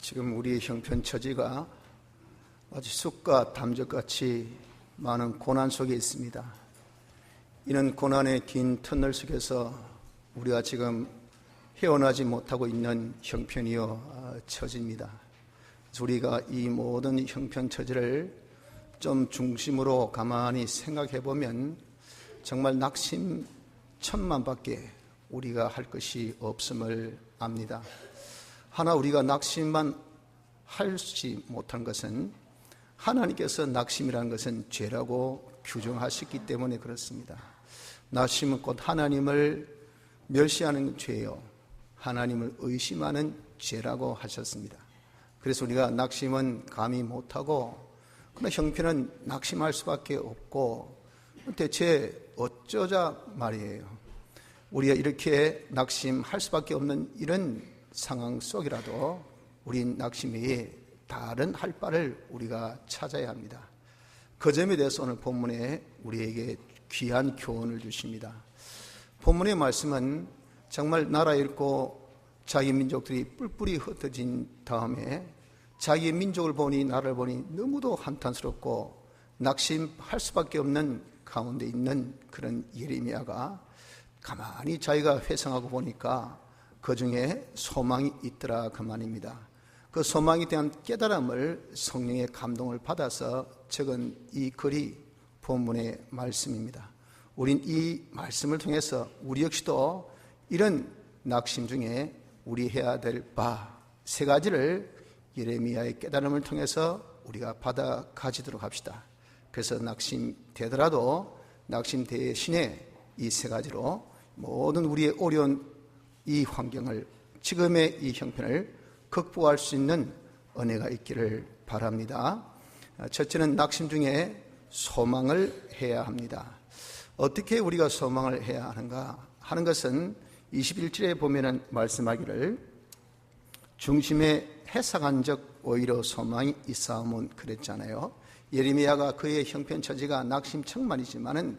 지금 우리 형편처지가 아주 쑥과 담적같이 많은 고난 속에 있습니다. 이는 고난의 긴 터널 속에서 우리가 지금 헤어나지 못하고 있는 형편이요 처지입니다. 그래서 우리가 이 모든 형편처지를 좀 중심으로 가만히 생각해 보면 정말 낙심 천만밖에 우리가 할 것이 없음을 압니다. 하나 우리가 낙심만 하지 못한 것은 하나님께서 낙심이라는 것은 죄라고 규정하셨기 때문에 그렇습니다. 낙심은 곧 하나님을 멸시하는 죄요, 하나님을 의심하는 죄라고 하셨습니다. 그래서 우리가 낙심은 감히 못하고, 그러나 형편은 낙심할 수밖에 없고, 대체 어쩌자 말이에요. 우리가 이렇게 낙심할 수밖에 없는 이런 상황 속이라도 우린 낙심 외에 다른 할 바를 우리가 찾아야 합니다. 그 점에 대해서 오늘 본문에 우리에게 귀한 교훈을 주십니다. 본문의 말씀은 정말 나라 잃고 자기 민족들이 뿔뿔이 흩어진 다음에 자기 민족을 보니 나라를 보니 너무도 한탄스럽고 낙심할 수밖에 없는 가운데 있는 그런 예레미야가 가만히 자기가 회상하고 보니까 그 중에 소망이 있더라 그 말입니다. 그 소망에 대한 깨달음을 성령의 감동을 받아서 적은 이 글이 본문의 말씀입니다. 우린 이 말씀을 통해서 우리 역시도 이런 낙심 중에 우리 해야 될 바 세 가지를 예레미야의 깨달음을 통해서 우리가 받아 가지도록 합시다. 그래서 낙심 되더라도 낙심 대신에 이 세 가지로 모든 우리의 어려운 이 환경을, 지금의 이 형편을 극복할 수 있는 은혜가 있기를 바랍니다. 첫째는 낙심 중에 소망을 해야 합니다. 어떻게 우리가 소망을 해야 하는가 하는 것은 21절에 보면은 말씀하기를 중심에 해상한 적 오히려 소망이 있사오면 그랬잖아요. 예레미야가 그의 형편처지가 낙심청만이지만은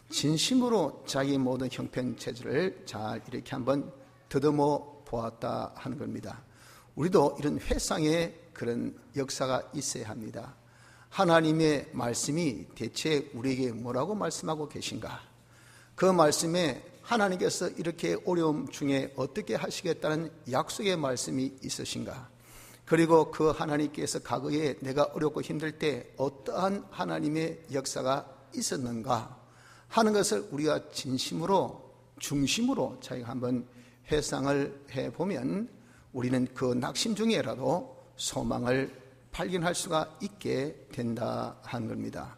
진심으로 자기 모든 형편체질을 잘 이렇게 한번 더듬어 보았다 하는 겁니다. 우리도 이런 회상의 그런 역사가 있어야 합니다. 하나님의 말씀이 대체 우리에게 뭐라고 말씀하고 계신가? 그 말씀에 하나님께서 이렇게 어려움 중에 어떻게 하시겠다는 약속의 말씀이 있으신가? 그리고 그 하나님께서 과거에 내가 어렵고 힘들 때 어떠한 하나님의 역사가 있었는가 하는 것을 우리가 진심으로 중심으로 자기가 한번 회상을 해보면 우리는 그 낙심 중에라도 소망을 발견할 수가 있게 된다 하는 겁니다.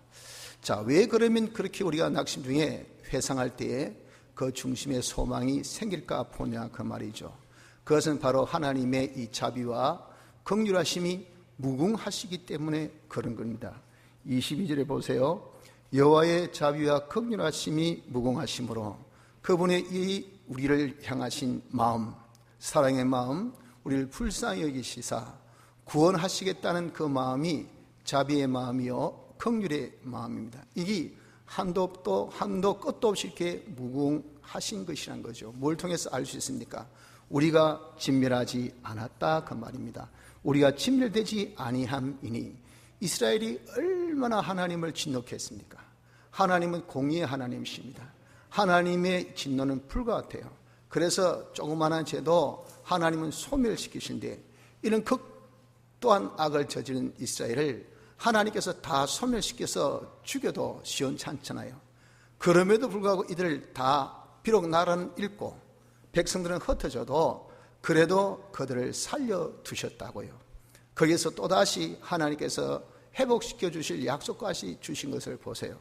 자, 왜 그러면 그렇게 우리가 낙심 중에 회상할 때에 그 중심에 소망이 생길까 보냐 그 말이죠. 그것은 바로 하나님의 이 자비와 긍휼하심이 무궁하시기 때문에 그런 겁니다. 22절에 보세요. 여호와의 자비와 긍휼하심이 무궁하심으로 그분의 이 우리를 향하신 마음, 사랑의 마음, 우리를 불쌍히 여기시사 구원하시겠다는 그 마음이 자비의 마음이요 긍휼의 마음입니다. 이게 한도 끝도 없이 이렇게 무궁하신 것이란 거죠. 뭘 통해서 알 수 있습니까? 우리가 진멸하지 않았다 그 말입니다. 우리가 진멸되지 아니함이니 이스라엘이 얼마나 하나님을 진노했습니까? 하나님은 공의의 하나님이십니다. 하나님의 진노는 불과 같아요. 그래서 조그마한 죄도 하나님은 소멸시키신데 이런 극도한 악을 저지른 이스라엘을 하나님께서 다 소멸시켜서 죽여도 시원찮잖아요. 그럼에도 불구하고 이들을 다 비록 나라는 잃고 백성들은 흩어져도 그래도 그들을 살려두셨다고요. 거기서 또다시 하나님께서 회복시켜 주실 약속까지 주신 것을 보세요.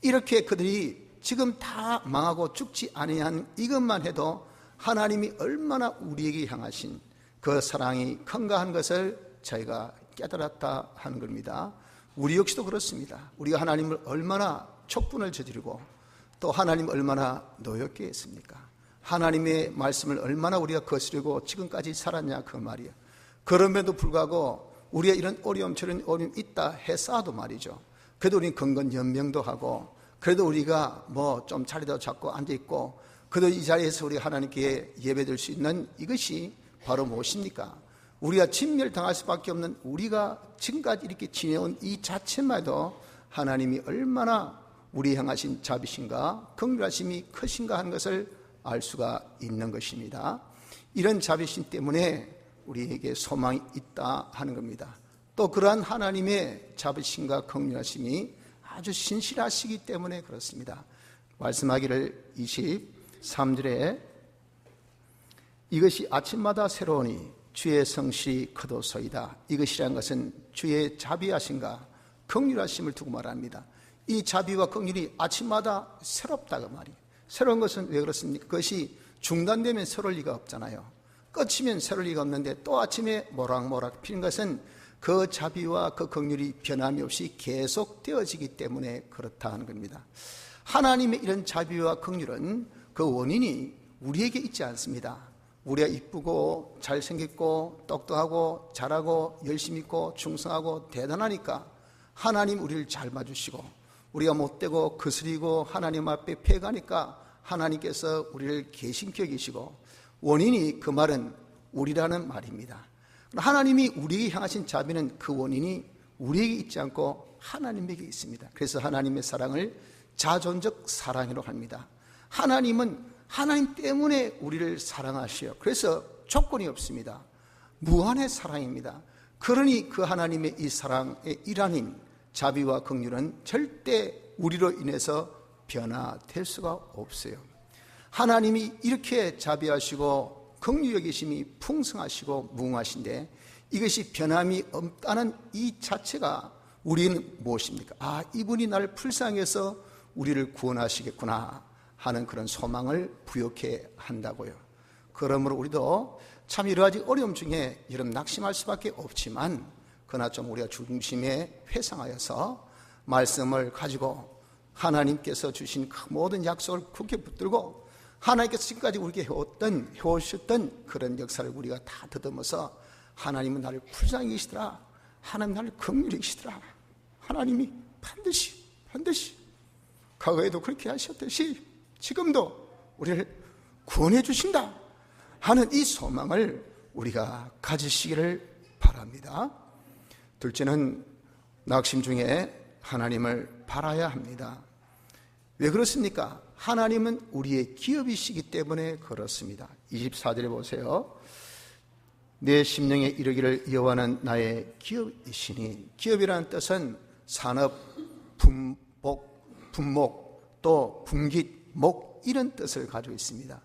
이렇게 그들이 지금 다 망하고 죽지 아니한 이것만 해도 하나님이 얼마나 우리에게 향하신 그 사랑이 큰가 하는 것을 저희가 깨달았다 하는 겁니다. 우리 역시도 그렇습니다. 우리가 하나님을 얼마나 촉분을 저지르고 또 하나님 얼마나 노엽게 했습니까? 하나님의 말씀을 얼마나 우리가 거스르고 지금까지 살았냐 그 말이에요. 그럼에도 불구하고 우리가 이런 어려움 저런 어려움 있다 해서도 말이죠. 그래도 우리는 건건연명도 하고 그래도 우리가 뭐 좀 자리도 잡고 앉아있고 그래도 이 자리에서 우리 하나님께 예배드릴 수 있는 이것이 바로 무엇입니까? 우리가 진멸당할 수밖에 없는 우리가 지금까지 이렇게 지내온 이 자체만 해도 하나님이 얼마나 우리 향하신 자비심과 긍휼하심이 크신가 하는 것을 알 수가 있는 것입니다. 이런 자비심 때문에 우리에게 소망이 있다 하는 겁니다. 또 그러한 하나님의 자비심과 긍휼하심이 아주 신실하시기 때문에 그렇습니다. 말씀하기를 23절에 이것이 아침마다 새로우니 주의 성실이 크도소이다. 이것이란 것은 주의 자비하심과 긍휼하심을 두고 말합니다. 이 자비와 긍휼이 아침마다 새롭다고 말이에요. 새로운 것은 왜 그렇습니까? 그것이 중단되면 새로울 리가 없잖아요. 끝이면 새로울 리가 없는데 또 아침에 모락모락 피는 것은 그 자비와 그 긍휼이 변함이 없이 계속되어지기 때문에 그렇다 하는 겁니다. 하나님의 이런 자비와 긍휼은 그 원인이 우리에게 있지 않습니다. 우리가 이쁘고 잘생겼고 똑똑하고 잘하고 열심히 있고 충성하고 대단하니까 하나님 우리를 잘 봐주시고, 우리가 못되고 거스리고 하나님 앞에 패가니까 하나님께서 우리를 계신켜 계시고, 원인이 그 말은 우리라는 말입니다. 하나님이 우리에게 향하신 자비는 그 원인이 우리에게 있지 않고 하나님에게 있습니다. 그래서 하나님의 사랑을 자존적 사랑이라고 합니다. 하나님은 하나님 때문에 우리를 사랑하시오. 그래서 조건이 없습니다. 무한의 사랑입니다. 그러니 그 하나님의 이 사랑의 일환인 자비와 긍휼은 절대 우리로 인해서 변화될 수가 없어요. 하나님이 이렇게 자비하시고 긍휼히 여기심이 풍성하시고 무궁하신데 이것이 변함이 없다는 이 자체가 우리는 무엇입니까? 아, 이분이 나를 불쌍해서 우리를 구원하시겠구나 하는 그런 소망을 부여케 한다고요. 그러므로 우리도 참 여러 가지 어려움 중에 여러분 낙심할 수밖에 없지만, 그러나 좀 우리가 중심에 회상하여서 말씀을 가지고 하나님께서 주신 그 모든 약속을 굳게 붙들고 하나님께서 지금까지 우리에게 해오셨던 그런 역사를 우리가 다 더듬어서 하나님은 나를 불쌍히 계시더라, 하나님 나를 긍휼히 계시더라, 하나님이 반드시 과거에도 그렇게 하셨듯이 지금도 우리를 구원해 주신다 하는 이 소망을 우리가 가지시기를 바랍니다. 둘째는 낙심 중에 하나님을 바라야 합니다. 왜 그렇습니까? 하나님은 우리의 기업이시기 때문에 그렇습니다. 24절에 보세요. 내 심령에 이르기를 여호와는 나의 기업이시니, 기업이라는 뜻은 산업, 분목, 또 분깃, 목 이런 뜻을 가지고 있습니다.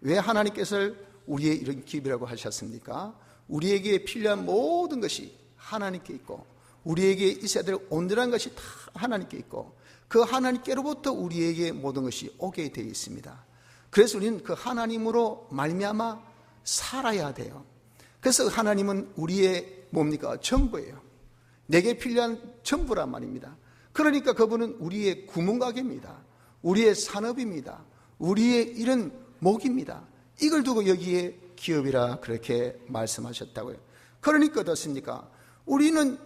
왜 하나님께서 우리의 이런 기업이라고 하셨습니까? 우리에게 필요한 모든 것이 하나님께 있고 우리에게 있어야 될 온전한 것이 다 하나님께 있고 그 하나님께로부터 우리에게 모든 것이 오게 되어 있습니다. 그래서 우리는 그 하나님으로 말미암아 살아야 돼요. 그래서 하나님은 우리의 뭡니까? 전부예요. 내게 필요한 전부란 말입니다. 그러니까 그분은 우리의 구멍가게입니다. 우리의 산업입니다. 우리의 이런 목입니다. 이걸 두고 여기에 기업이라 그렇게 말씀하셨다고요. 그러니까 어떻습니까? 우리는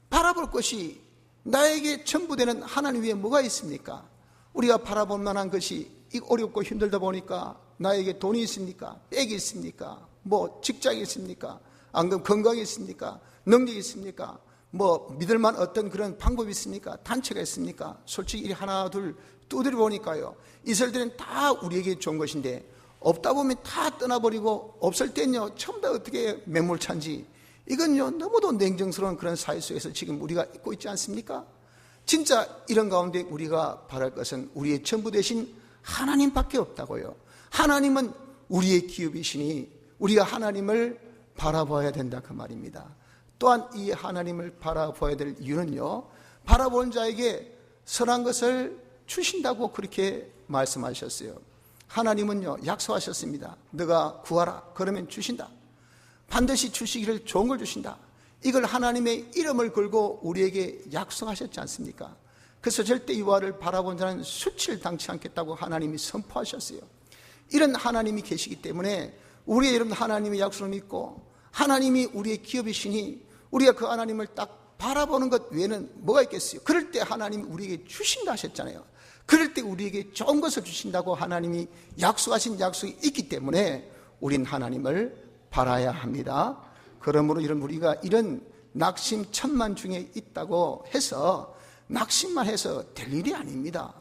바라볼 것이 나에게 전부 되는 하나님 위에 뭐가 있습니까? 우리가 바라볼 만한 것이 어렵고 힘들다 보니까 나에게 돈이 있습니까? 백이 있습니까? 뭐 직장이 있습니까? 안 그러면 건강이 있습니까? 능력이 있습니까? 뭐 믿을만 어떤 그런 방법이 있습니까? 단체가 있습니까? 솔직히 이 하나 둘 두드려 보니까요, 이슬들은 다 우리에게 좋은 것인데 없다 보면 다 떠나버리고 없을 땐요 전부 다 어떻게 매몰찬지, 이건요 너무도 냉정스러운 그런 사회 속에서 지금 우리가 있고 있지 않습니까? 진짜 이런 가운데 우리가 바랄 것은 우리의 전부 되신 하나님밖에 없다고요. 하나님은 우리의 기업이시니 우리가 하나님을 바라봐야 된다 그 말입니다. 또한 이 하나님을 바라봐야 될 이유는요, 바라보는 자에게 선한 것을 주신다고 그렇게 말씀하셨어요. 하나님은요 약속하셨습니다. 너가 구하라 그러면 주신다. 반드시 주시기를 좋은 걸 주신다. 이걸 하나님의 이름을 걸고 우리에게 약속하셨지 않습니까? 그래서 절대 이와를 바라본 자는 수치를 당치 않겠다고 하나님이 선포하셨어요. 이런 하나님이 계시기 때문에 우리의 여러분 하나님의 약속을 믿고 하나님이 우리의 기업이시니 우리가 그 하나님을 딱 바라보는 것 외에는 뭐가 있겠어요? 그럴 때 하나님이 우리에게 주신다 하셨잖아요. 그럴 때 우리에게 좋은 것을 주신다고 하나님이 약속하신 약속이 있기 때문에 우린 하나님을 바라야 합니다. 그러므로 이런 우리가 이런 낙심 천만 중에 있다고 해서 낙심만 해서 될 일이 아닙니다.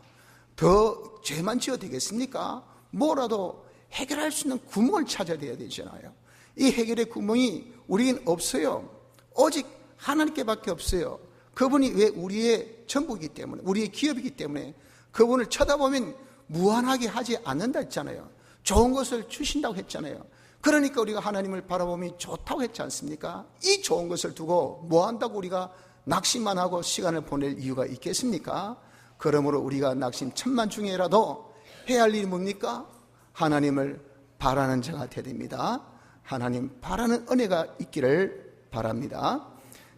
더 죄만 지어 되겠습니까? 뭐라도 해결할 수 있는 구멍을 찾아야 되잖아요. 이 해결의 구멍이 우리에겐 없어요. 오직 하나님께밖에 없어요. 그분이 왜 우리의 전부이기 때문에, 우리의 기업이기 때문에 그분을 쳐다보면 무한하게 하지 않는다 했잖아요. 좋은 것을 주신다고 했잖아요. 그러니까 우리가 하나님을 바라보면 좋다고 했지 않습니까? 이 좋은 것을 두고 뭐 한다고 우리가 낙심만 하고 시간을 보낼 이유가 있겠습니까? 그러므로 우리가 낙심 천만 중에라도 해야 할 일이 뭡니까? 하나님을 바라는 자가 되어야 됩니다. 하나님 바라는 은혜가 있기를 바랍니다.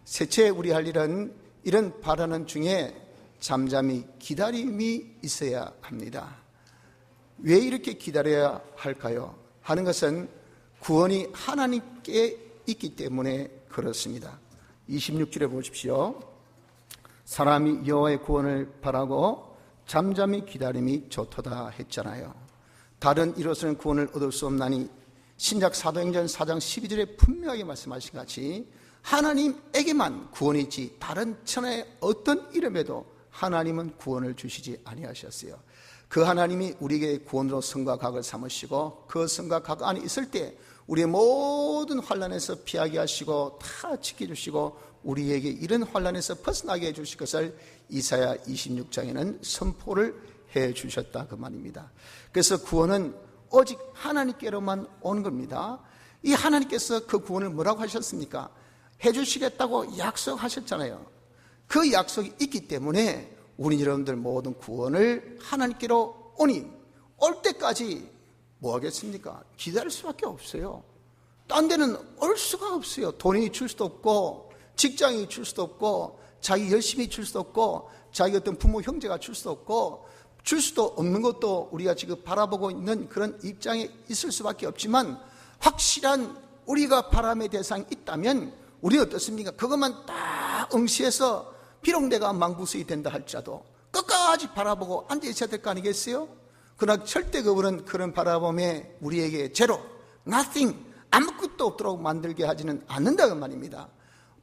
셋째, 우리 할 일은 이런 바라는 중에 잠잠히 기다림이 있어야 합니다. 왜 이렇게 기다려야 할까요? 하는 것은 구원이 하나님께 있기 때문에 그렇습니다. 26절에 보십시오. 사람이 여호와의 구원을 바라고 잠잠히 기다림이 좋도다 했잖아요. 다른 이로서는 구원을 얻을 수 없나니 신약 사도행전 4장 12절에 분명하게 말씀하신 같이 하나님에게만 구원이 있지 다른 천하의 어떤 이름에도 하나님은 구원을 주시지 아니하셨어요. 그 하나님이 우리에게 구원으로 선과 각을 삼으시고 그 선과 각 안에 있을 때 우리의 모든 환난에서 피하게 하시고 다 지켜주시고 우리에게 이런 환난에서 벗어나게 해주실 것을 이사야 26장에는 선포를 해주셨다 그 말입니다. 그래서 구원은 오직 하나님께로만 오는 겁니다. 이 하나님께서 그 구원을 뭐라고 하셨습니까? 해주시겠다고 약속하셨잖아요. 그 약속이 있기 때문에 우리 여러분들 모든 구원을 하나님께로 오니 올 때까지 뭐 하겠습니까? 기다릴 수밖에 없어요. 딴 데는 올 수가 없어요. 돈이 줄 수도 없고 직장이 줄 수도 없고 자기 열심히 줄 수도 없고 자기 어떤 부모 형제가 줄 수도 없고 줄 수도 없는 것도 우리가 지금 바라보고 있는 그런 입장에 있을 수밖에 없지만 확실한 우리가 바람의 대상이 있다면 우리는 어떻습니까? 그것만 딱 응시해서 비록 내가 망부수이 된다 할지라도 끝까지 바라보고 앉아 있어야 될 거 아니겠어요? 그러나 절대 그분은 그런 바라봄에 우리에게 제로, nothing, 아무것도 없도록 만들게 하지는 않는다는 말입니다.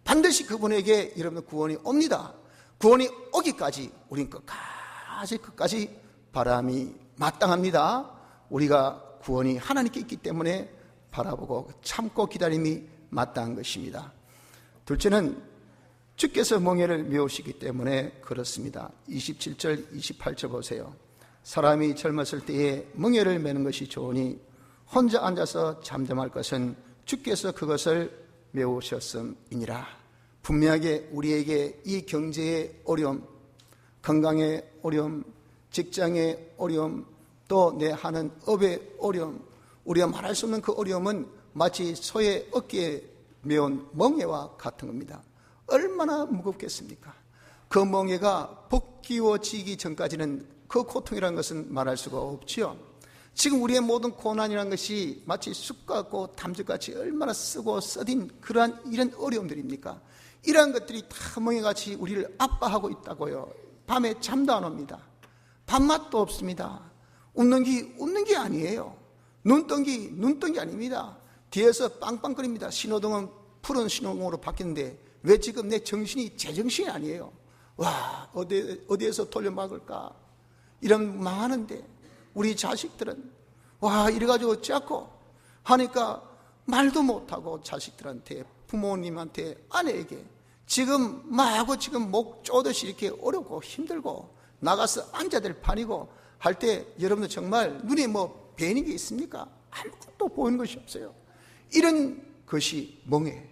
반드시 그분에게 여러분 구원이 옵니다. 구원이 오기까지 우리는 끝까지 바람이 마땅합니다. 우리가 구원이 하나님께 있기 때문에 바라보고 참고 기다림이 마땅한 것입니다. 둘째는 주께서 멍에를 메우시기 때문에 그렇습니다. 27절 28절 보세요. 사람이 젊었을 때에 멍에를 메는 것이 좋으니 혼자 앉아서 잠잠할 것은 주께서 그것을 메우셨음이니라. 분명하게 우리에게 이 경제의 어려움, 건강의 어려움, 직장의 어려움, 또 내 하는 업의 어려움, 우리가 말할 수 없는 그 어려움은 마치 소의 어깨에 메운 멍에와 같은 겁니다. 얼마나 무겁겠습니까? 그 멍에가 벗기워지기 전까지는 그 고통이라는 것은 말할 수가 없지요. 지금 우리의 모든 고난이라는 것이 마치 쑥같고 담즙같이 얼마나 쓰고 써딘 그러한 이런 어려움들입니까? 이러한 것들이 다 멍에같이 우리를 아파하고 있다고요. 밤에 잠도 안 옵니다. 밥맛도 없습니다. 웃는 게 아니에요. 눈뜬 게 아닙니다. 뒤에서 빵빵거립니다. 신호등은 푸른 신호등으로 바뀌는데 왜 지금 내 정신이 제정신이 아니에요. 와, 어디에서 돌려막을까? 이런 망하는데 우리 자식들은 와, 이래가지고 어찌하고 하니까 말도 못하고 자식들한테, 부모님한테, 아내에게 지금 마구 지금 목 쪼듯이 이렇게 어렵고 힘들고 나가서 앉아야 될 판이고 할 때 여러분들 정말 눈에 뭐 뵈는 게 있습니까? 아무것도 보이는 것이 없어요. 이런 것이 멍에.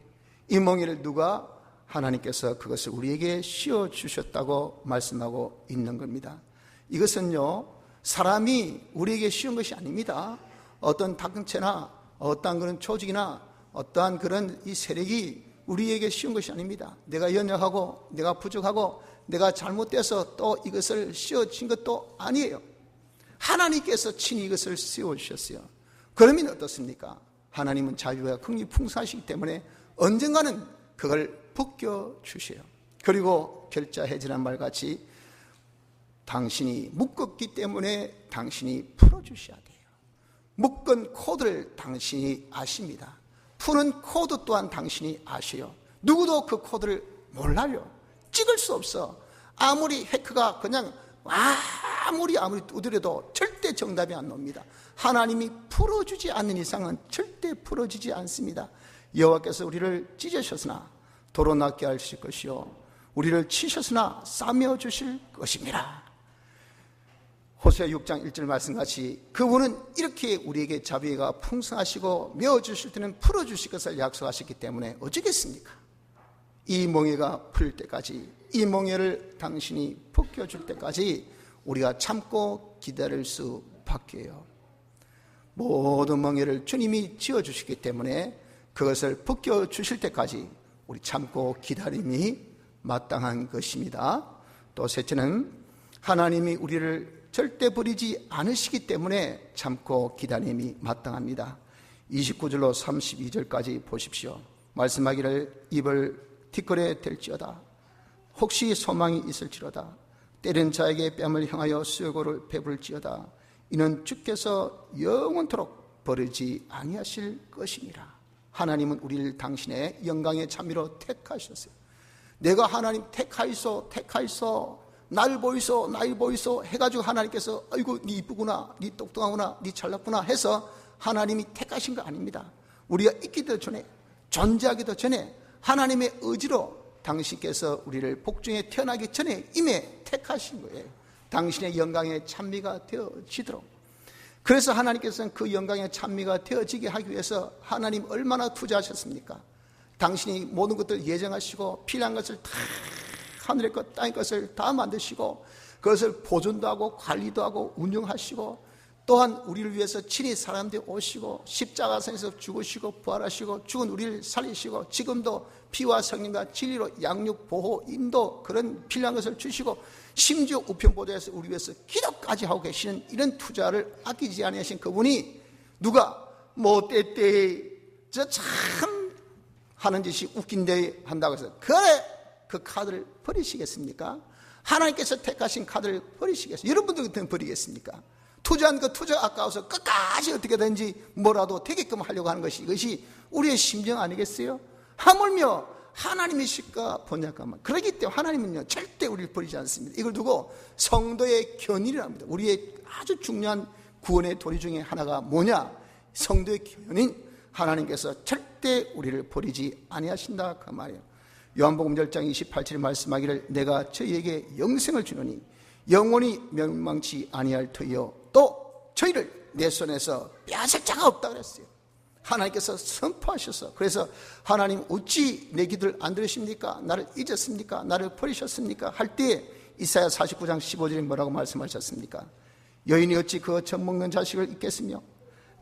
이 멍에를 누가 하나님께서 그것을 우리에게 씌워주셨다고 말씀하고 있는 겁니다. 이것은요, 사람이 우리에게 씌운 것이 아닙니다. 어떤 당체나 어떠한 그런 조직이나 어떠한 그런 이 세력이 우리에게 씌운 것이 아닙니다. 내가 연약하고 내가 부족하고 내가 잘못돼서 또 이것을 씌워진 것도 아니에요. 하나님께서 친히 이것을 씌워주셨어요. 그러면 어떻습니까? 하나님은 자유와 긍휼이 풍성하시기 때문에 언젠가는 그걸 벗겨주세요. 그리고 결자해지란 말같이 당신이 묶었기 때문에 당신이 풀어주셔야 돼요. 묶은 코드를 당신이 아십니다. 푸는 코드 또한 당신이 아셔요. 누구도 그 코드를 몰라요. 찍을 수 없어. 아무리 해커가 그냥 아무리 두드려도 절대 정답이 안 나옵니다. 하나님이 풀어주지 않는 이상은 절대 풀어지지 않습니다. 여호와께서 우리를 찢으셨으나 도로 낫게 하실 것이요 우리를 치셨으나 싸매어 주실 것입니다. 호세아 6장 1절 말씀같이 그분은 이렇게 우리에게 자비가 풍성하시고 메어주실 때는 풀어주실 것을 약속하셨기 때문에 어쩌겠습니까? 이 멍에가 풀릴 때까지, 이 멍에를 당신이 벗겨줄 때까지 우리가 참고 기다릴 수밖에요. 모든 멍에를 주님이 지어주시기 때문에 그것을 벗겨주실 때까지 우리 참고 기다림이 마땅한 것입니다. 또 셋째는 하나님이 우리를 절대 버리지 않으시기 때문에 참고 기다림이 마땅합니다. 29절로 32절까지 보십시오. 말씀하기를 입을 뒷걸에 댈지어다. 혹시 소망이 있을지로다. 때린 자에게 뺨을 향하여 수고를 베풀지어다. 이는 주께서 영원토록 버리지 아니하실 것이니라. 하나님은 우리를 당신의 영광의 찬미로 택하셨어요. 내가 하나님 택하이소 날 보이소 해가지고 하나님께서 아이고 니 이쁘구나, 니 똑똑하구나, 니 잘났구나 해서 하나님이 택하신 거 아닙니다. 우리가 있기도 전에, 존재하기도 전에 하나님의 의지로 당신께서 우리를 복중에 태어나기 전에 이미 택하신 거예요. 당신의 영광의 찬미가 되어지도록. 그래서 하나님께서는 그 영광의 찬미가 되어지게 하기 위해서 하나님 얼마나 투자하셨습니까? 당신이 모든 것들을 예정하시고 필요한 것을 다, 하늘의 것 땅의 것을 다 만드시고 그것을 보존도 하고 관리도 하고 운영하시고 또한 우리를 위해서 친히 사람들이 오시고 십자가상에서 죽으시고 부활하시고 죽은 우리를 살리시고 지금도 피와 성령과 진리로 양육, 보호, 인도 그런 필요한 것을 주시고 심지어 우편보좌에서 우리 위해서 기도까지 하고 계시는 이런 투자를 아끼지 아니하신 그분이 누가 뭐 때때에 저 참 하는 짓이 웃긴데 한다고 해서 그래 그 카드를 버리시겠습니까? 하나님께서 택하신 카드를 버리시겠어요? 여러분들 같으면 버리겠습니까? 투자한 그 투자 아까워서 끝까지 어떻게든지 뭐라도 되게끔 하려고 하는 것이 이것이 우리의 심정 아니겠어요? 하물며 하나님이실까 보냐까만. 그렇기 때문에 하나님은요 절대 우리를 버리지 않습니다. 이걸 두고 성도의 견인이랍니다. 우리의 아주 중요한 구원의 도리 중에 하나가 뭐냐? 성도의 견인. 하나님께서 절대 우리를 버리지 아니하신다 그 말이에요. 요한복음 10장 28절에 말씀하기를 내가 저희에게 영생을 주노니 영원히 멸망치 아니할 터이요 또 저희를 내 손에서 빼앗을 자가 없다 그랬어요. 하나님께서 선포하셔서 그래서 하나님 어찌 내 기도를 안 들으십니까? 나를 잊었습니까? 나를 버리셨습니까? 할 때 이사야 49장 15절에 뭐라고 말씀하셨습니까? 여인이 어찌 그 젖먹는 자식을 잊겠으며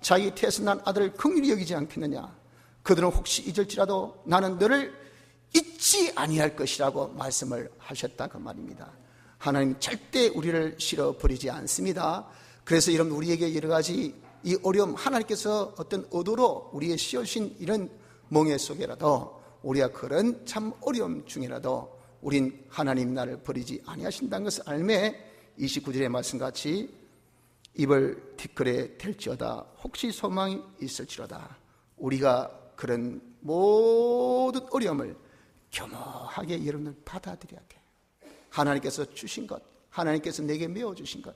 자기 태에서 난 아들을 긍휼히 여기지 않겠느냐? 그들은 혹시 잊을지라도 나는 너를 잊지 아니할 것이라고 말씀을 하셨다 그 말입니다. 하나님 절대 우리를 싫어버리지 않습니다. 그래서 여러분 우리에게 여러 가지 이 어려움 하나님께서 어떤 의도로 우리의 씌우신 이런 멍에 속에라도 우리가 그런 참 어려움 중이라도 우린 하나님 나를 버리지 아니하신다는 것을 알매 29절의 말씀같이 입을 뒷걸에 댈지어다 혹시 소망이 있을지로다. 우리가 그런 모든 어려움을 겸허하게 여러분들 받아들여야 돼요. 하나님께서 주신 것, 하나님께서 내게 메워주신 것,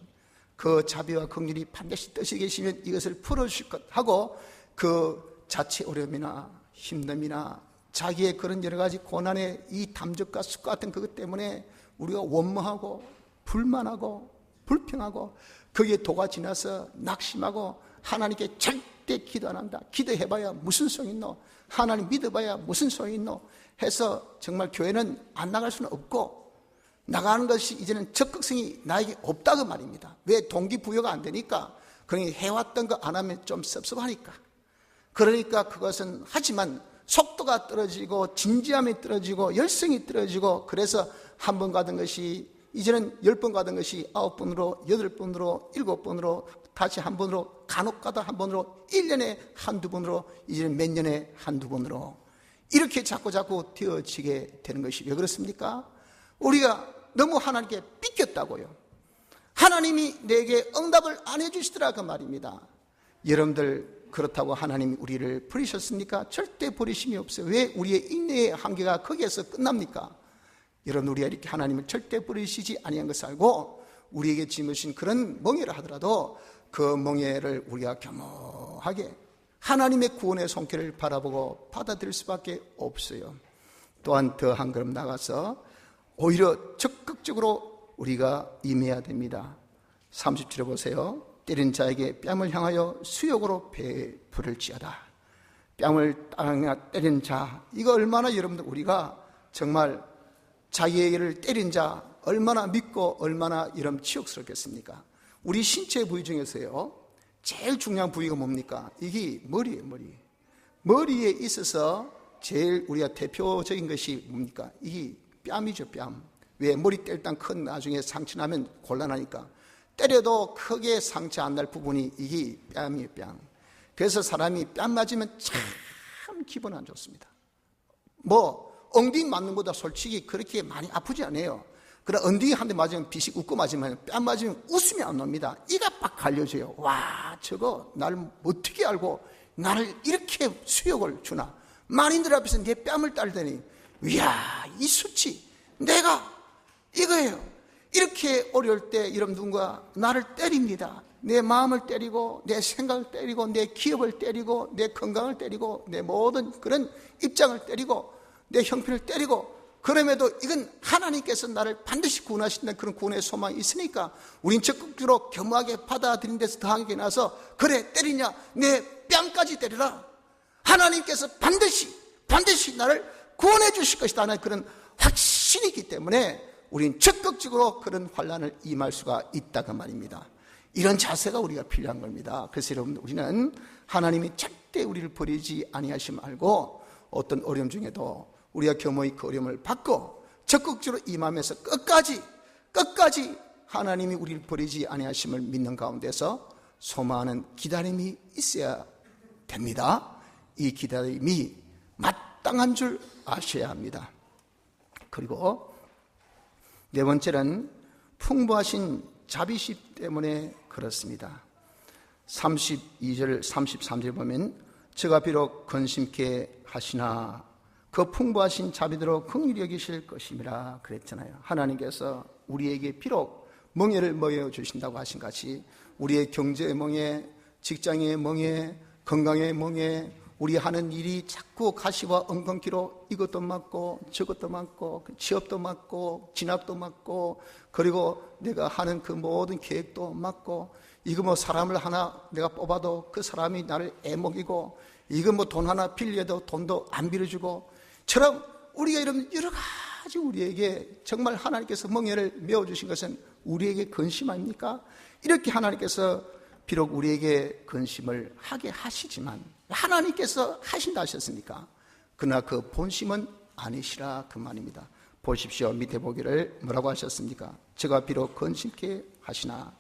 그 자비와 긍휼이 반드시 뜻이 계시면 이것을 풀어주실 것 하고 그 자체 어려움이나 힘듦이나 자기의 그런 여러 가지 고난의 이 담적과 습과 같은 그것 때문에 우리가 원망하고 불만하고 불평하고 거기에 도가 지나서 낙심하고 하나님께 절대 기도 안 한다. 기도해봐야 무슨 소용이 있노? 하나님 믿어봐야 무슨 소용이 있노? 해서 정말 교회는 안 나갈 수는 없고 나가는 것이 이제는 적극성이 나에게 없다고 말입니다. 왜? 동기부여가 안 되니까. 그러니 해왔던 거 안 하면 좀 섭섭하니까. 그러니까 그것은 하지만 속도가 떨어지고 진지함이 떨어지고 열성이 떨어지고 그래서 한 번 가던 것이 이제는 10번 가던 것이 9번으로 8번으로 7번으로 다시 한 번으로 간혹 가다 한 번으로 1년에 한두 번으로 이제는 몇 년에 한두 번으로 이렇게 자꾸 되어지게 되는 것이 왜 그렇습니까? 우리가 너무 하나님께 삐꼈다고요. 하나님이 내게 응답을 안 해주시더라 그 말입니다. 여러분들 그렇다고 하나님이 우리를 버리셨습니까? 절대 버리심이 없어요. 왜 우리의 인내의 한계가 거기에서 끝납니까? 여러분, 우리가 이렇게 하나님을 절대 버리시지 아니한 것을 알고 우리에게 지으신 그런 멍에를 하더라도 그 멍에를 우리가 겸허하게 하나님의 구원의 손길을 바라보고 받아들일 수밖에 없어요. 또한 더 한 걸음 나가서 오히려 적극적으로 우리가 임해야 됩니다. 37절 보세요. 때린 자에게 뺨을 향하여 수욕으로 베풀을지어다. 뺨을 때린 자, 이거 얼마나 여러분들 우리가 정말 자기를 때린 자 얼마나 믿고 얼마나 이런 치욕스럽겠습니까? 우리 신체 부위 중에서요 제일 중요한 부위가 뭡니까? 이게 머리예요. 머리에 있어서 제일 우리가 대표적인 것이 뭡니까? 이게 뺨이죠. 뺨. 왜? 머리 때릴 때 큰 나중에 상처 나면 곤란하니까 때려도 크게 상처 안 날 부분이 이게 뺨이에요. 뺨. 그래서 사람이 뺨 맞으면 참 기분 안 좋습니다. 엉덩이 맞는 것보다 솔직히 그렇게 많이 아프지 않아요. 그러나 엉덩이 한 대 맞으면 비식 웃고 맞으면 뺨 맞으면 웃음이 안 납니다. 이가 빡 갈려져요. 와, 저거 나를 어떻게 알고 나를 이렇게 수욕을 주나. 만인들 앞에서 내 뺨을 딸더니 이야, 이 수치 내가 이거예요. 이렇게 어려울 때 여러분 누군가 나를 때립니다. 내 마음을 때리고 내 생각을 때리고 내 기업을 때리고 내 건강을 때리고 내 모든 그런 입장을 때리고 내 형편을 때리고, 그럼에도 이건 하나님께서 나를 반드시 구원하신다는 그런 구원의 소망이 있으니까 우린 적극적으로 겸허하게 받아들인 데서 더하게 나서 그래 때리냐 내 뺨까지 때려라. 하나님께서 반드시 나를 구원해 주실 것이다 하는 그런 확신이 있기 때문에 우린 적극적으로 그런 환난을 임할 수가 있다고 말입니다. 이런 자세가 우리가 필요한 겁니다. 그래서 여러분, 우리는 하나님이 절대 우리를 버리지 아니하심을 알고 어떤 어려움 중에도 우리가 겸허히 그 어려움을 받고 적극적으로 임하면서 끝까지 하나님이 우리를 버리지 아니하심을 믿는 가운데서 소망하는 기다림이 있어야 됩니다. 이 기다림이 마땅한 줄 아셔야 합니다. 그리고 네 번째는 풍부하신 자비심 때문에 그렇습니다. 32절 33절 보면 저가 비록 근심케 하시나 그 풍부하신 자비대로 긍휼히 여기실 것임이라 그랬잖아요. 하나님께서 우리에게 비록 멍에를 먹여 주신다고 하신 같이 우리의 경제의 멍에, 직장의 멍에, 건강의 멍에, 우리 하는 일이 자꾸 가시와 엉겅퀴로 이것도 맞고 저것도 맞고 취업도 맞고 진학도 맞고 그리고 내가 하는 그 모든 계획도 맞고 이거 사람을 하나 내가 뽑아도 그 사람이 나를 애먹이고 이거 돈 하나 빌려도 돈도 안 빌려주고 처럼 우리가 이런 여러 가지 우리에게 정말 하나님께서 멍에를 메어주신 것은 우리에게 근심 아닙니까? 이렇게 하나님께서 비록 우리에게 근심을 하게 하시지만 하나님께서 하신다 하셨으니까 그러나 그 본심은 아니시라 그 말입니다. 보십시오. 밑에 보기를 뭐라고 하셨습니까? 저가 비록 근심케 하시나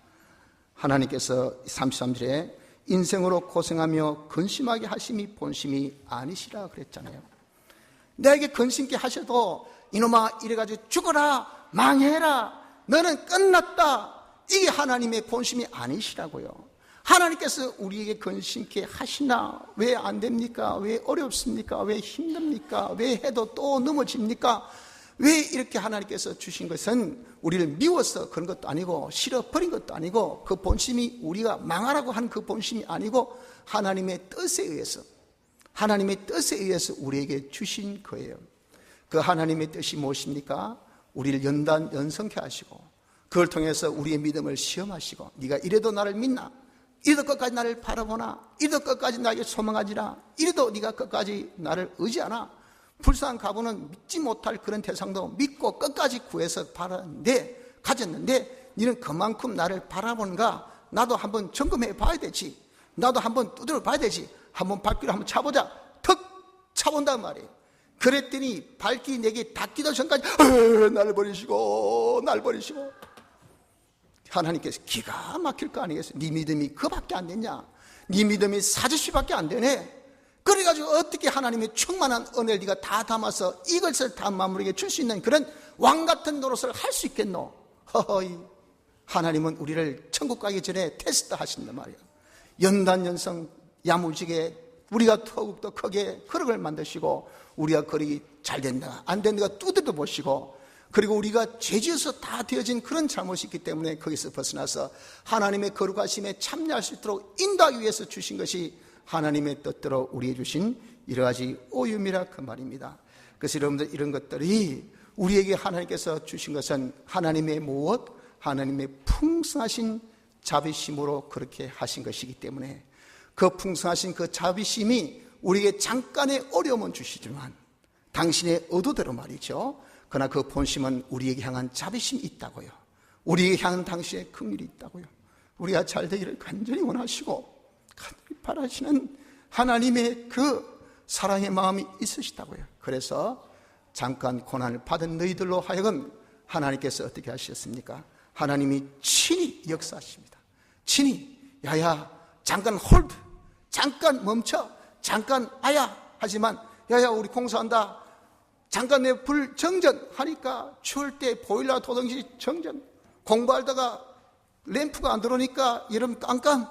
하나님께서 33절에 인생으로 고생하며 근심하게 하심이 본심이 아니시라 그랬잖아요. 내게 근심케 하셔도 이놈아 이래가지고 죽어라 망해라 너는 끝났다 이게 하나님의 본심이 아니시라고요. 하나님께서 우리에게 근심케 하시나 왜 안 됩니까? 왜 어렵습니까? 왜 힘듭니까? 왜 해도 또 넘어집니까? 왜 이렇게 하나님께서 주신 것은 우리를 미워서 그런 것도 아니고 싫어버린 것도 아니고 그 본심이 우리가 망하라고 한 그 본심이 아니고 하나님의 뜻에 의해서 우리에게 주신 거예요. 그 하나님의 뜻이 무엇입니까? 우리를 연성케 하시고 그걸 통해서 우리의 믿음을 시험하시고 네가 이래도 나를 믿나? 이래도 끝까지 나를 바라보나? 이래도 끝까지 나에게 소망하지나? 이래도 네가 끝까지 나를 의지하나? 불쌍한 가부는 믿지 못할 그런 대상도 믿고 끝까지 구해서 가졌는데 너는 그만큼 나를 바라보는가? 나도 한번 점검해 봐야 되지. 나도 한번 두드려 봐야 되지. 한번 발길을 한번 차보자. 턱 차본단 말이에요. 그랬더니 발길이 내게 닿기도 전까지 나를 버리시고 하나님께서 기가 막힐 거 아니겠어요? 네 믿음이 그밖에 안 되냐? 네 믿음이 사저씨밖에 안 되네. 그래가지고 어떻게 하나님의 충만한 은혜를 네가 다 담아서 이것을 다 마무리게 줄 수 있는 그런 왕같은 노릇을 할 수 있겠노? 허허이, 하나님은 우리를 천국 가기 전에 테스트 하신단 말이에요. 연단연성 야무지게 우리가 더욱더 크게 거룩을 만드시고, 우리가 거룩이 잘 된다 안 된다가 두드려 보시고, 그리고 우리가 죄지어서 다 되어진 그런 잘못이 있기 때문에 거기서 벗어나서 하나님의 거룩하심에 참여할 수 있도록 인도하기 위해서 주신 것이 하나님의 뜻대로 우리에게 주신 여러 가지 오염이라 그 말입니다. 그래서 여러분들, 이런 것들이 우리에게 하나님께서 주신 것은 하나님의 무엇? 하나님의 풍성하신 자비심으로 그렇게 하신 것이기 때문에, 그 풍성하신 그 자비심이 우리에게 잠깐의 어려움은 주시지만 당신의 의도대로 말이죠. 그러나 그 본심은 우리에게 향한 자비심이 있다고요. 우리에게 향한 당신의 긍휼이 있다고요. 우리가 잘 되기를 간절히 원하시고 간절히 바라시는 하나님의 그 사랑의 마음이 있으시다고요. 그래서 잠깐 고난을 받은 너희들로 하여금 하나님께서 어떻게 하셨습니까? 하나님이 친히 역사하십니다. 친히, 야야 잠깐 홀드, 잠깐 멈춰, 잠깐 아야 하지만, 야야 우리 공사한다, 잠깐 내 불 정전 하니까 추울 때 보일러 도등지 정전, 공부하다가 램프가 안 들어오니까 여름 깜깜,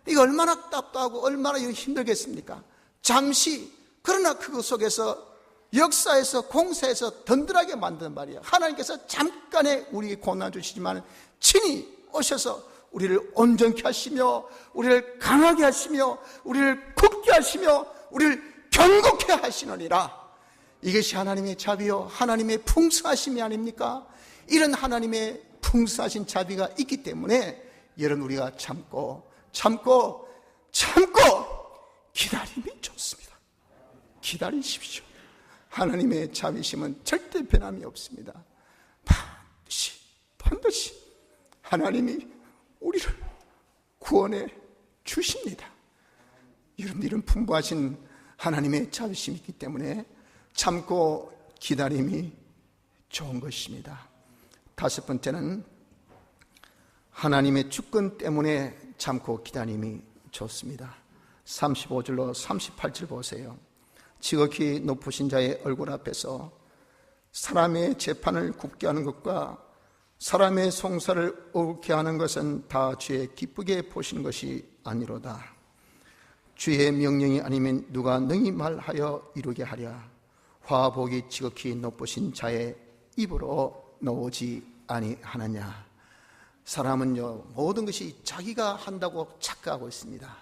이거 얼마나 답답하고 얼마나 힘들겠습니까? 잠시, 그러나 그것 속에서 역사에서 공사에서 든든하게 만드는 말이에요. 하나님께서 잠깐의 우리에게 고난 주시지만 친히 오셔서 우리를 온전케 하시며, 우리를 강하게 하시며, 우리를 굳게 하시며, 우리를 견고케 하시느니라. 이것이 하나님의 자비요 하나님의 풍성하심이 아닙니까? 이런 하나님의 풍성하신 자비가 있기 때문에 여러분, 우리가 참고 기다림이 좋습니다. 기다리십시오. 하나님의 자비심은 절대 변함이 없습니다. 반드시 하나님이 우리를 구원해 주십니다. 여러분, 이런 풍부하신 하나님의 자비심이 있기 때문에 참고 기다림이 좋은 것입니다. 다섯 번째는 하나님의 주권 때문에 참고 기다림이 좋습니다. 35절로 38절 보세요. 지극히 높으신 자의 얼굴 앞에서 사람의 재판을 굳게 하는 것과 사람의 송사를 옳게 하는 것은 다 주의 기쁘게 보시는 것이 아니로다. 주의 명령이 아니면 누가 능히 말하여 이루게 하랴. 화복이 지극히 높으신 자의 입으로 나오지 아니하느냐. 사람은요, 모든 것이 자기가 한다고 착각하고 있습니다.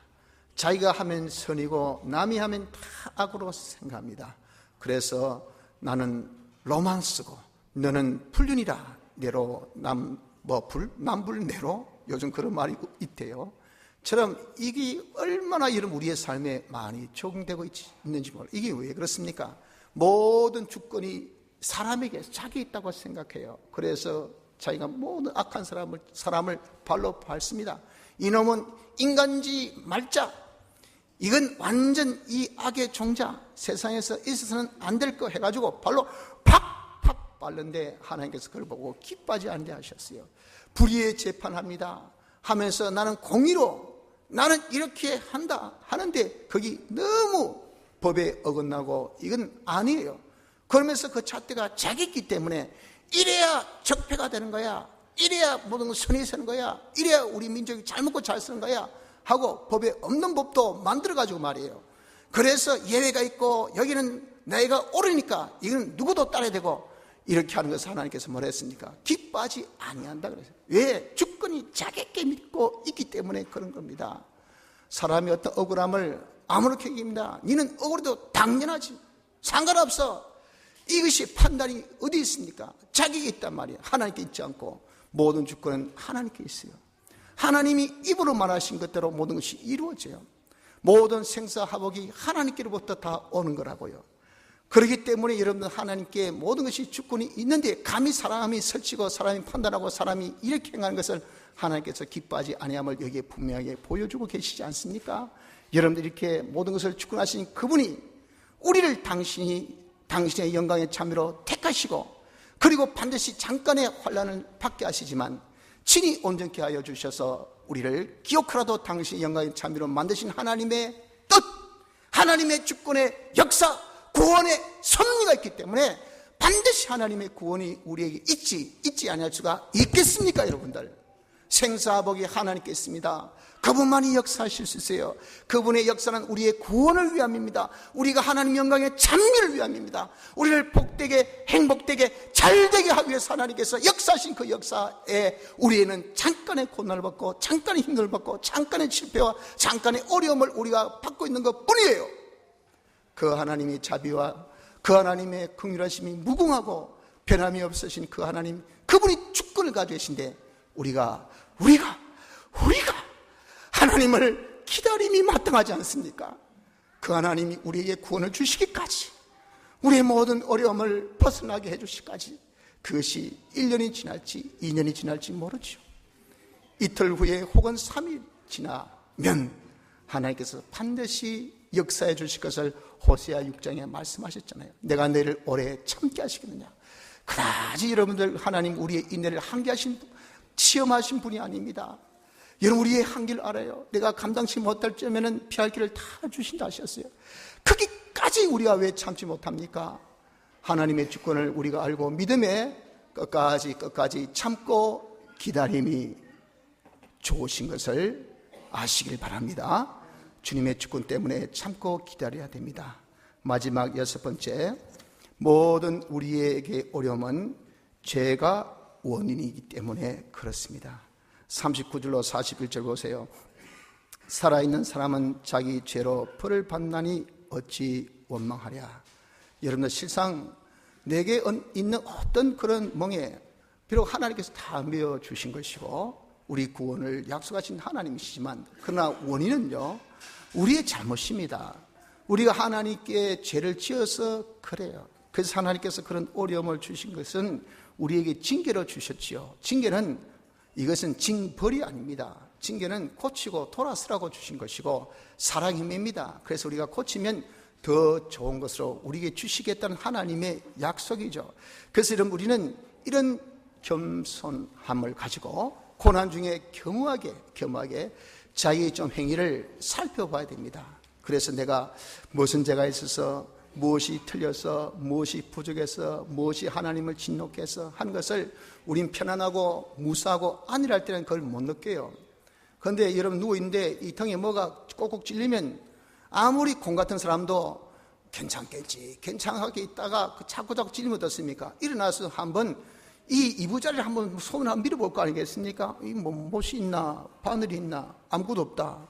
자기가 하면 선이고 남이 하면 다 악으로 생각합니다. 그래서 나는 로만스고 너는 불륜이라, 내로 남불 내로, 요즘 그런 말이 있대요. 처럼 이게 얼마나 이런 우리의 삶에 많이 적용되고 있는지 몰라요. 이게 왜 그렇습니까? 모든 주권이 사람에게 자기 있다고 생각해요. 그래서 자기가 모든 악한 사람을 발로 밟습니다. 이놈은 인간지 말자, 이건 완전 이 악의 종자, 세상에서 있어서는 안 될 거 해가지고 발로 팍팍 밟는데 하나님께서 그걸 보고 기뻐하지 않게 하셨어요. 불의의 재판합니다 하면서 나는 공의로, 나는 이렇게 한다 하는데 거기 너무 법에 어긋나고 이건 아니에요. 그러면서 그 잣대가 자기있기 때문에 이래야 적폐가 되는 거야, 이래야 모든 건 선이 서는 거야, 이래야 우리 민족이 잘 먹고 잘 쓰는 거야 하고 법에 없는 법도 만들어가지고 말이에요. 그래서 예외가 있고 여기는 내가 옳으니까 이건 누구도 따라야 되고, 이렇게 하는 것을 하나님께서 뭐라 했습니까? 기뻐하지 아니한다 그랬어요. 왜? 주권이 자기께 믿고 있기 때문에 그런 겁니다. 사람이 어떤 억울함을 아무렇게 얘기합니다. 니는 억울해도 당연하지, 상관없어. 이것이 판단이 어디 있습니까? 자기에게 있단 말이에요. 하나님께 있지 않고. 모든 주권은 하나님께 있어요. 하나님이 입으로 말하신 것대로 모든 것이 이루어져요. 모든 생사화복이 하나님께로부터 다 오는 거라고요. 그렇기 때문에 여러분들, 하나님께 모든 것이 주권이 있는데 감히 사람이 설치고 사람이 판단하고 사람이 이렇게 행하는 것을 하나님께서 기뻐하지 아니함을 여기에 분명하게 보여주고 계시지 않습니까? 여러분들, 이렇게 모든 것을 주권하신 그분이 우리를 당신의 영광의 참여로 택하시고, 그리고 반드시 잠깐의 환난을 받게 하시지만 친히 온전케 하여 주셔서 우리를 기억하라도 당신의 영광의 참여로 만드신 하나님의 뜻, 하나님의 주권의 역사, 구원의 섭리가 있기 때문에 반드시 하나님의 구원이 우리에게 있지 아니할 수가 있겠습니까? 여러분들, 생사복이 하나님께 있습니다. 그분만이 역사하실 수 있어요. 그분의 역사는 우리의 구원을 위함입니다. 우리가 하나님 영광의 찬미를 위함입니다. 우리를 복되게 행복되게 잘되게 하기 위해서 하나님께서 역사하신 그 역사에 우리에는 잠깐의 고난을 받고 잠깐의 힘듦을 받고 잠깐의 실패와 잠깐의 어려움을 우리가 받고 있는 것 뿐이에요. 그 하나님의 자비와 그 하나님의 긍휼하심이 무궁하고 변함이 없으신 그 하나님, 그분이 주권을 가지고 계신데 우리가 하나님을 기다림이 마땅하지 않습니까? 그 하나님이 우리에게 구원을 주시기까지, 우리의 모든 어려움을 벗어나게 해주시기까지, 그것이 1년이 지날지 2년이 지날지 모르죠. 이틀 후에 혹은 3일 지나면 하나님께서 반드시 역사해 주실 것을 호세아 6장에 말씀하셨잖아요. 내가 너희를 오래 참게 하시겠느냐. 그다지 여러분들, 하나님 우리의 인내를 한계하신, 시험하신 분이 아닙니다. 여러분, 우리의 한계를 알아요. 내가 감당치 못할 점에는 피할 길을 다 주신다 하셨어요. 거기까지 우리가 왜 참지 못합니까? 하나님의 주권을 우리가 알고 믿음에 끝까지 참고 기다림이 좋으신 것을 아시길 바랍니다. 주님의 주권 때문에 참고 기다려야 됩니다. 마지막 6번째, 모든 우리에게 어려움은 죄가 원인이기 때문에 그렇습니다. 39절로 41절 보세요. 살아있는 사람은 자기 죄로 벌을 받나니 어찌 원망하랴. 여러분들, 실상 내게 있는 어떤 그런 멍에 비록 하나님께서 다 메어주신 것이고 우리 구원을 약속하신 하나님이시지만, 그러나 원인은요 우리의 잘못입니다. 우리가 하나님께 죄를 지어서 그래요. 그래서 하나님께서 그런 어려움을 주신 것은 우리에게 징계로 주셨지요. 징계는, 이것은 징벌이 아닙니다. 징계는 고치고 돌아서라고 주신 것이고 사랑의 힘입니다. 그래서 우리가 고치면 더 좋은 것으로 우리에게 주시겠다는 하나님의 약속이죠. 그래서 여러분, 우리는 이런 겸손함을 가지고 고난 중에 겸허하게 자기의 좀 행위를 살펴봐야 됩니다. 그래서 내가 무슨 죄가 있어서, 무엇이 틀려서, 무엇이 부족해서, 무엇이 하나님을 진노케 해서 한 것을 우린 편안하고 무사하고 안일할 때는 그걸 못 느껴요. 그런데 여러분, 누워있는데 이 등에 뭐가 꼭꼭 찔리면 아무리 공 같은 사람도 괜찮겠지, 괜찮하게 있다가 자꾸 찔리면 어떻습니까? 일어나서 한번 이 이부자리를 한번 손을 한번 밀어볼 거 아니겠습니까? 이 못이 있나, 바늘이 있나, 아무것도 없다.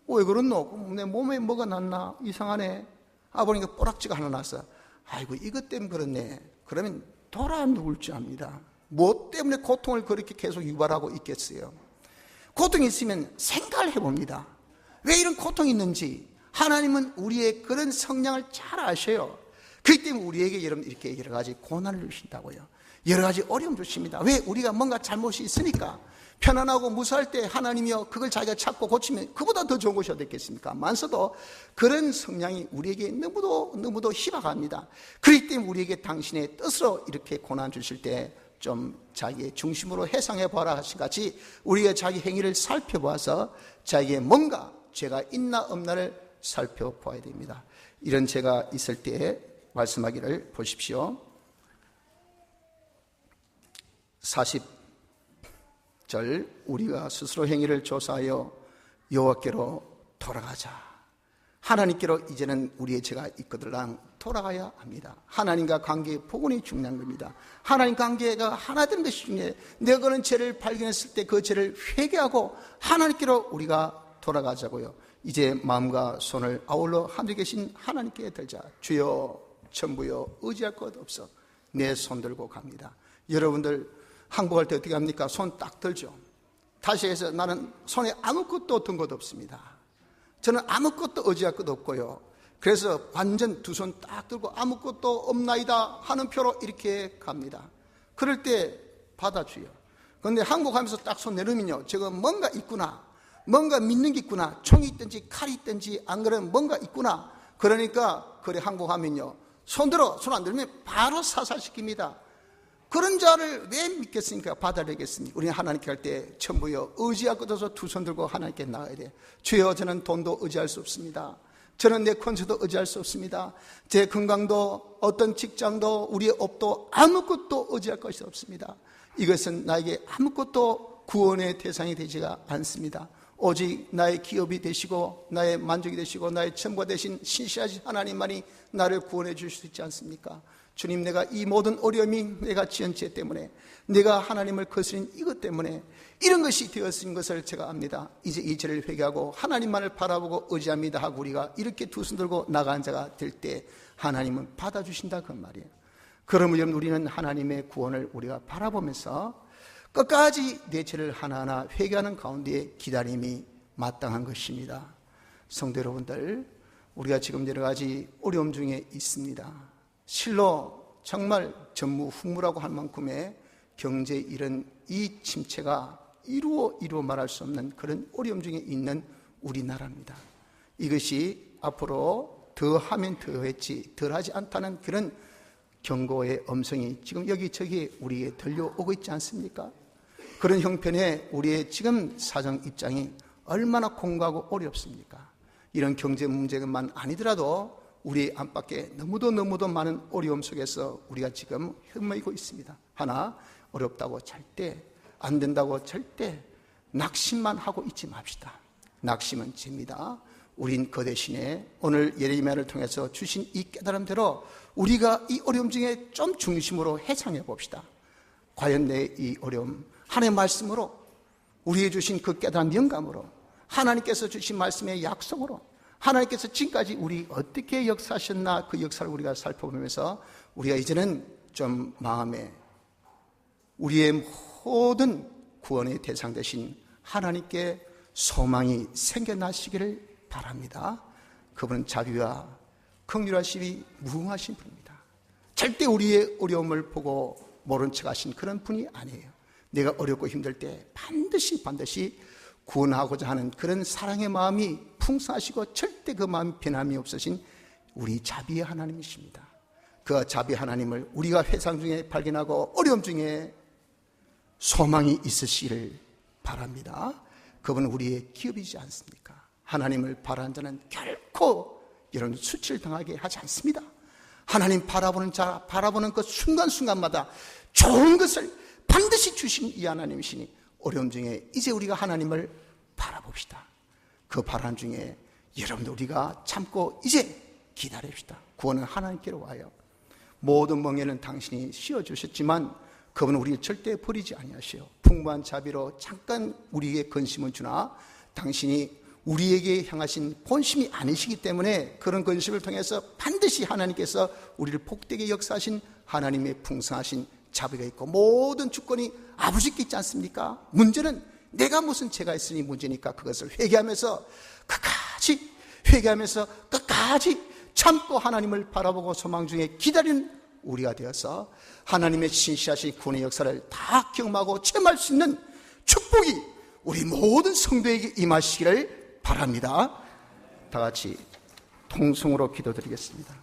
왜 그렇노? 내 몸에 뭐가 났나? 이상하네. 보니까 뽀락지가 하나 났어. 아이고, 이것 때문에 그렇네. 그러면 돌아 누울 줄 압니다. 뭐 때문에 고통을 그렇게 계속 유발하고 있겠어요? 고통이 있으면 생각을 해봅니다. 왜 이런 고통이 있는지. 하나님은 우리의 그런 성향을 잘 아셔요. 그렇기 때문에 우리에게 여러분 이렇게 여러 가지 고난을 주신다고요. 여러 가지 어려움 주십니다. 왜? 우리가 뭔가 잘못이 있으니까. 편안하고 무사할 때 하나님이요, 그걸 자기가 찾고 고치면 그보다 더 좋은 것이 어디 있겠습니까? 만서도 그런 성향이 우리에게 너무도 희박합니다. 그렇기 때문에 우리에게 당신의 뜻으로 이렇게 고난 주실 때 좀 자기의 중심으로 해상해 보라 하신 같이 우리가 자기 행위를 살펴봐서 자기의 뭔가 죄가 있나 없나를 살펴봐야 됩니다. 이런 죄가 있을 때 말씀하기를 보십시오. 40절, 우리가 스스로 행위를 조사하여 여호와께로 돌아가자. 하나님께로 이제는 우리의 죄가 있거들랑 돌아가야 합니다. 하나님과 관계의 복원이 중요한 겁니다. 하나님 관계가 하나 되는 것이 중요해요. 내가 그런 죄를 발견했을 때 그 죄를 회개하고 하나님께로 우리가 돌아가자고요. 이제 마음과 손을 아울러 하늘에 계신 하나님께 들자. 주여, 전부여, 의지할 것 없어. 내 손 들고 갑니다. 여러분들 항복할 때 어떻게 합니까? 손 딱 들죠. 다시 해서 나는 손에 아무것도 든 것 없습니다. 저는 아무것도 의지할 것 없고요. 그래서 완전 두 손 딱 들고 아무것도 없나이다 하는 표로 이렇게 갑니다. 그럴 때 받아주요. 그런데 항복하면서 딱 손 내리면요, 저거 뭔가 있구나, 뭔가 믿는 게 있구나, 총이 있든지 칼이 있든지 안 그러면 뭔가 있구나. 그러니까 그래 항복하면요, 손 들어, 손 안 들면 바로 사살시킵니다. 그런 자를 왜 믿겠습니까? 받아내겠습니까? 우리는 하나님께 갈 때 전부여 의지할 것 없어서 두 손 들고 하나님께 나가야 돼. 주여, 저는 돈도 의지할 수 없습니다. 저는 내 권세도 의지할 수 없습니다. 제 건강도, 어떤 직장도, 우리의 업도 아무것도 의지할 것이 없습니다. 이것은 나에게 아무것도 구원의 대상이 되지가 않습니다. 오직 나의 기업이 되시고 나의 만족이 되시고 나의 전부가 되신 신실하신 하나님만이 나를 구원해 주실 수 있지 않습니까? 주님, 내가 이 모든 어려움이 내가 지은 죄 때문에, 내가 하나님을 거스린 이것 때문에 이런 것이 되었은 것을 제가 압니다. 이제 이 죄를 회개하고 하나님만을 바라보고 의지합니다 하고 우리가 이렇게 두 손 들고 나간 자가 될 때 하나님은 받아주신다 그 말이에요. 그러면 여러분, 우리는 하나님의 구원을 우리가 바라보면서 끝까지 내 죄를 하나하나 회개하는 가운데 기다림이 마땅한 것입니다. 성도 여러분들, 우리가 지금 여러 가지 어려움 중에 있습니다. 실로 정말 전무후무라고 할 만큼의 경제 이런 이 침체가 이루어 말할 수 없는 그런 어려움 중에 있는 우리나라입니다. 이것이 앞으로 더하면 더했지 덜하지 않다는 그런 경고의 음성이 지금 여기저기 우리에게 들려오고 있지 않습니까? 그런 형편에 우리의 지금 사정 입장이 얼마나 공고하고 어렵습니까? 이런 경제 문제만 아니더라도 우리 안팎에 너무도 많은 어려움 속에서 우리가 지금 흠모이고 있습니다. 하나, 어렵다고 절대 안 된다고 절대 낙심만 하고 있지 맙시다. 낙심은 죄입니다. 우린 그 대신에 오늘 예레미야를 통해서 주신 이 깨달음대로 우리가 이 어려움 중에 좀 중심으로 해상해 봅시다. 과연 내 이 어려움 하나님의 말씀으로, 우리에게 주신 그 깨달음 영감으로, 하나님께서 주신 말씀의 약속으로, 하나님께서 지금까지 우리 어떻게 역사하셨나 그 역사를 우리가 살펴보면서 우리가 이제는 좀 마음에 우리의 모든 구원의 대상 되신 하나님께 소망이 생겨나시기를 바랍니다. 그분은 자비와 긍휼하심이 무궁하신 분입니다. 절대 우리의 어려움을 보고 모른 척 하신 그런 분이 아니에요. 내가 어렵고 힘들 때 반드시 구원하고자 하는 그런 사랑의 마음이 풍성하시고 절대 그 마음이 변함이 없으신 우리 자비의 하나님이십니다. 그 자비 하나님을 우리가 회상 중에 발견하고 어려움 중에 소망이 있으시기를 바랍니다. 그분은 우리의 기업이지 않습니까? 하나님을 바라는 자는 결코 이런 수치를 당하게 하지 않습니다. 하나님 바라보는 자, 바라보는 그 순간순간마다 좋은 것을 반드시 주신 이 하나님이시니 어려움 중에 이제 우리가 하나님을 바라봅시다. 그 바람 중에 여러분들 우리가 참고 이제 기다립시다. 구원은 하나님께로 와요. 모든 멍에는 당신이 씌워주셨지만 그분은 우리를 절대 버리지 아니하시오. 풍부한 자비로 잠깐 우리에게 근심을 주나 당신이 우리에게 향하신 본심이 아니시기 때문에 그런 근심을 통해서 반드시 하나님께서 우리를 복되게 역사하신 하나님의 풍성하신 자비가 있고 모든 주권이 아버지께 있지 않습니까? 문제는 내가 무슨 죄가 있으니 문제니까 그것을 회개하면서 끝까지 참고 하나님을 바라보고 소망 중에 기다리는 우리가 되어서 하나님의 신실하신 구원의 역사를 다 경험하고 체험할 수 있는 축복이 우리 모든 성도에게 임하시기를 바랍니다. 다 같이 통성으로 기도드리겠습니다.